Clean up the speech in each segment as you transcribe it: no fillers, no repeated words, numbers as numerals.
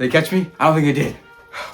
They catch me? I don't think they did.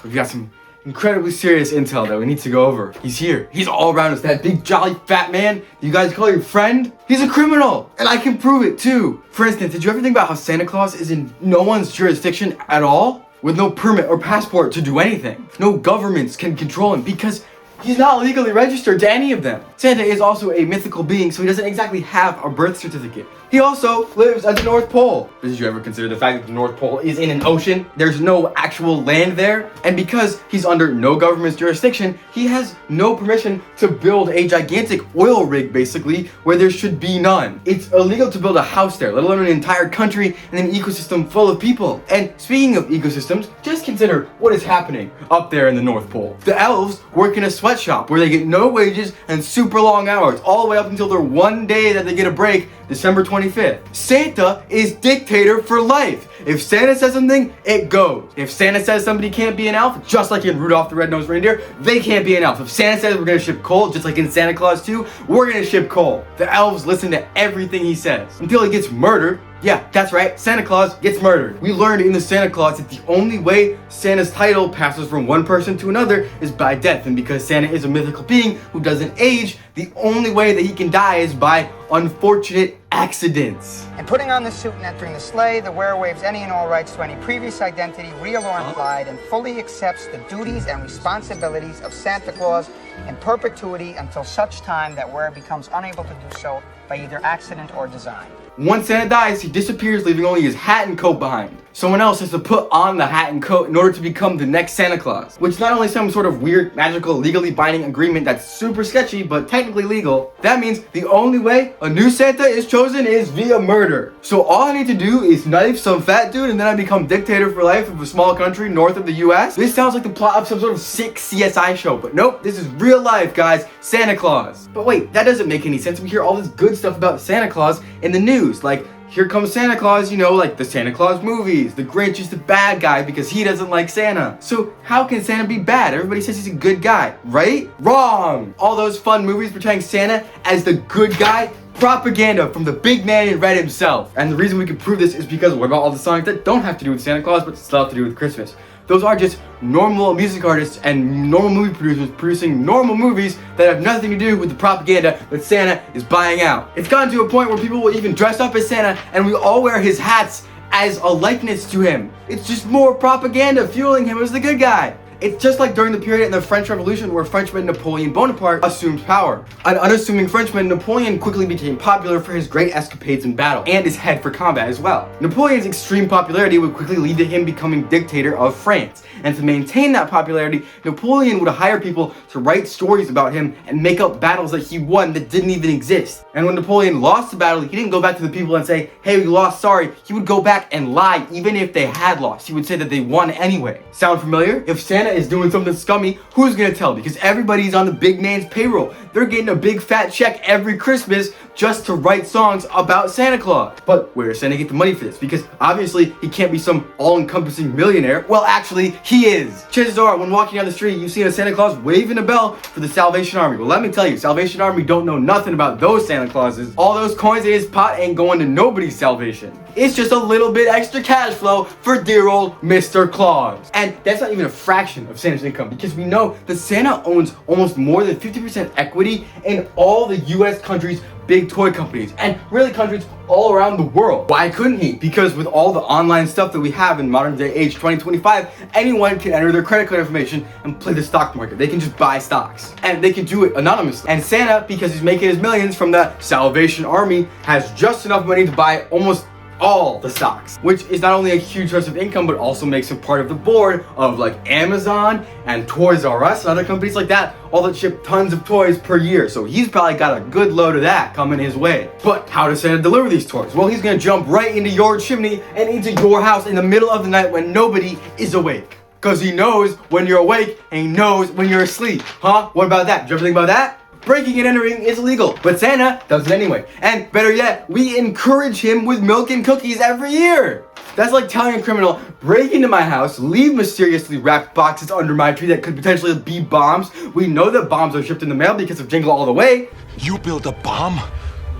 We've got some incredibly serious intel that we need to go over. He's here. He's all around us. That big, jolly, fat man you guys call your friend? He's a criminal, and I can prove it too. For instance, did you ever think about how Santa Claus is in no one's jurisdiction at all? With no permit or passport to do anything. No governments can control him because he's not legally registered to any of them. Santa is also a mythical being, so he doesn't exactly have a birth certificate. He also lives at the North Pole. Did you ever consider the fact that the North Pole is in an ocean? There's no actual land there. And because he's under no government's jurisdiction, he has no permission to build a gigantic oil rig, basically, where there should be none. It's illegal to build a house there, let alone an entire country and an ecosystem full of people. And speaking of ecosystems, just consider what is happening up there in the North Pole. The elves work in a sweatshop where they get no wages and super long hours, all the way up until their one day that they get a break, December 25th. Santa is dictator for life. If Santa says something, it goes. If Santa says somebody can't be an elf, just like in Rudolph the Red-Nosed Reindeer, they can't be an elf. If Santa says we're gonna ship coal, just like in Santa Claus 2, we're gonna ship coal. The elves listen to everything he says until he gets murdered. Yeah, that's right, Santa Claus gets murdered. We learned in the Santa Claus that the only way Santa's title passes from one person to another is by death. And because Santa is a mythical being who doesn't age, the only way that he can die is by unfortunate accidents. And putting on the suit and entering the sleigh, the wearer waives any and all rights to any previous identity, real or implied, and fully accepts the duties and responsibilities of Santa Claus in perpetuity until such time that wearer becomes unable to do so by either accident or design. Once Santa dies, he disappears, leaving only his hat and coat behind. Someone else has to put on the hat and coat in order to become the next Santa Claus, which is not only some sort of weird, magical, legally binding agreement that's super sketchy, but technically legal. That means the only way a new Santa is chosen is via murder. So all I need to do is knife some fat dude and then I become dictator for life of a small country north of the US? This sounds like the plot of some sort of sick CSI show, but nope, this is real life, guys. Santa Claus. But wait, that doesn't make any sense. We hear all this good stuff about Santa Claus in the news, like Here Comes Santa Claus, you know, like the Santa Claus movies. The Grinch is the bad guy because he doesn't like Santa. So how can Santa be bad? Everybody says he's a good guy, right? Wrong! All those fun movies portraying Santa as the good guy, propaganda from the big man in red himself. And the reason we can prove this is because what about all the songs that don't have to do with Santa Claus but still have to do with Christmas? Those are just normal music artists and normal movie producers producing normal movies that have nothing to do with the propaganda that Santa is buying out. It's gotten to a point where people will even dress up as Santa and we all wear his hats as a likeness to him. It's just more propaganda fueling him as the good guy. It's just like during the period in the French Revolution where Frenchman Napoleon Bonaparte assumed power. An unassuming Frenchman, Napoleon quickly became popular for his great escapades in battle and his head for combat as well. Napoleon's extreme popularity would quickly lead to him becoming dictator of France. And to maintain that popularity, Napoleon would hire people to write stories about him and make up battles that he won that didn't even exist. And when Napoleon lost the battle, he didn't go back to the people and say, hey, we lost, sorry. He would go back and lie even if they had lost. He would say that they won anyway. Sound familiar? If Santa is doing something scummy, who's gonna tell? Because everybody's on the big man's payroll. They're getting a big fat check every Christmas just to write songs about Santa Claus. But where does Santa get the money for this? Because obviously he can't be some all-encompassing millionaire. Well, actually, he is. Chances are, when walking down the street, you've seen a Santa Claus waving a bell for the Salvation Army. Well, let me tell you, Salvation Army don't know nothing about those Santa Clauses. All those coins in his pot ain't going to nobody's salvation. It's just a little bit extra cash flow for dear old Mr. Claus. And that's not even a fraction of Santa's income, because we know that Santa owns almost more than 50% equity in all the US countries' big toy companies, and really countries all around the world. Why couldn't he? Because with all the online stuff that we have in modern day age 2025, anyone can enter their credit card information and play the stock market. They can just buy stocks. And they can do it anonymously. And Santa, because he's making his millions from the Salvation Army, has just enough money to buy almost all the stocks, which is not only a huge source of income, but also makes him part of the board of like Amazon and Toys R Us and other companies like that, all that ship tons of toys per year. So he's probably got a good load of that coming his way. But how does Santa deliver these toys? Well, he's gonna jump right into your chimney and into your house in the middle of the night when nobody is awake. Cause he knows when you're awake and he knows when you're asleep. Huh? What about that? Did you ever think about that? Breaking and entering is illegal, but Santa does it anyway. And better yet, we encourage him with milk and cookies every year. That's like telling a criminal, break into my house, leave mysteriously wrapped boxes under my tree that could potentially be bombs. We know that bombs are shipped in the mail because of Jingle All the Way. You build a bomb?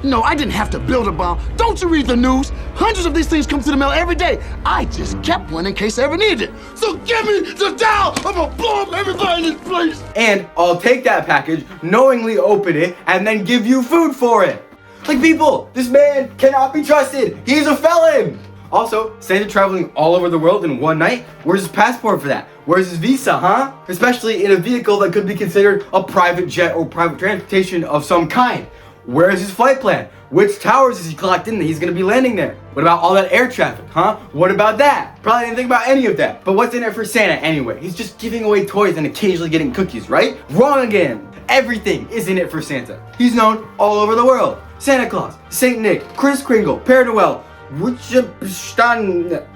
No, I didn't have to build a bomb. Don't you read the news? Hundreds of these things come to the mail every day. I just kept one in case I ever needed it. So give me the dial. I'm gonna blow up everybody in this place. And I'll take that package, knowingly open it, and then give you food for it. Like, people, this man cannot be trusted. He's a felon. Also, Santa traveling all over the world in one night? Where's his passport for that? Where's his visa, huh? Especially in a vehicle that could be considered a private jet or private transportation of some kind. Where's his flight plan? Which towers is he collecting that he's gonna be landing there? What about all that air traffic, huh? What about that? Probably didn't think about any of that. But what's in it for Santa anyway? He's just giving away toys and occasionally getting cookies, right? Wrong again. Everything is in it for Santa. He's known all over the world. Santa Claus, Saint Nick, Kris Kringle, Père Noël,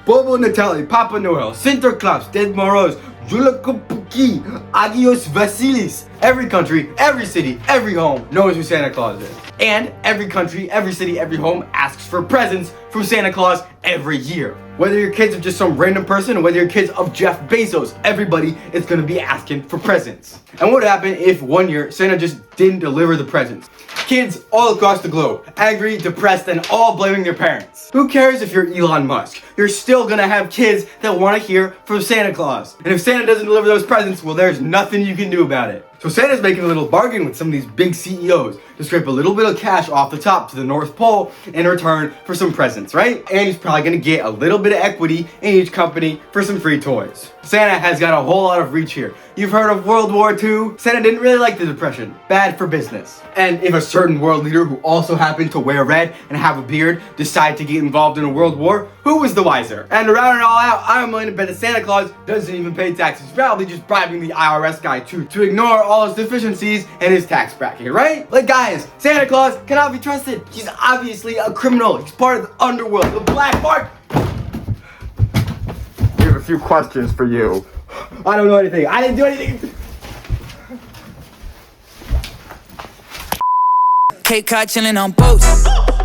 Bobo Natale, Papa Noel, Sinterklaas, Dead Moroz, Julakupuki, Agios Vasilis. Every country, every city, every home knows who Santa Claus is. And every country, every city, every home asks for presents from Santa Claus every year. Whether your kids of just some random person or whether your kids of Jeff Bezos, everybody is gonna be asking for presents. And what would happen if one year Santa just didn't deliver the presents? Kids all across the globe, angry, depressed, and all blaming their parents. Who cares if you're Elon Musk? You're still gonna have kids that wanna hear from Santa Claus. And if Santa doesn't deliver those presents, well, there's nothing you can do about it. So Santa's making a little bargain with some of these big CEOs to scrape a little bit of cash off the top to the North Pole in return for some presents, right? And he's probably gonna get a little bit of equity in each company for some free toys. Santa has got a whole lot of reach here. You've heard of World War II? Santa didn't really like the Depression. Bad for business. And if a certain world leader who also happened to wear red and have a beard decide to get involved in a world war, who was the wiser? And to round it all out, I'm willing to bet that Santa Claus doesn't even pay taxes, probably just bribing the IRS guy too, to ignore all his deficiencies in his tax bracket, right? Like, guys, Santa Claus cannot be trusted. He's obviously a criminal. He's part of the underworld, the black market. We have a few questions for you. I don't know anything. I didn't do anything. Cape Cod chillin' on boats.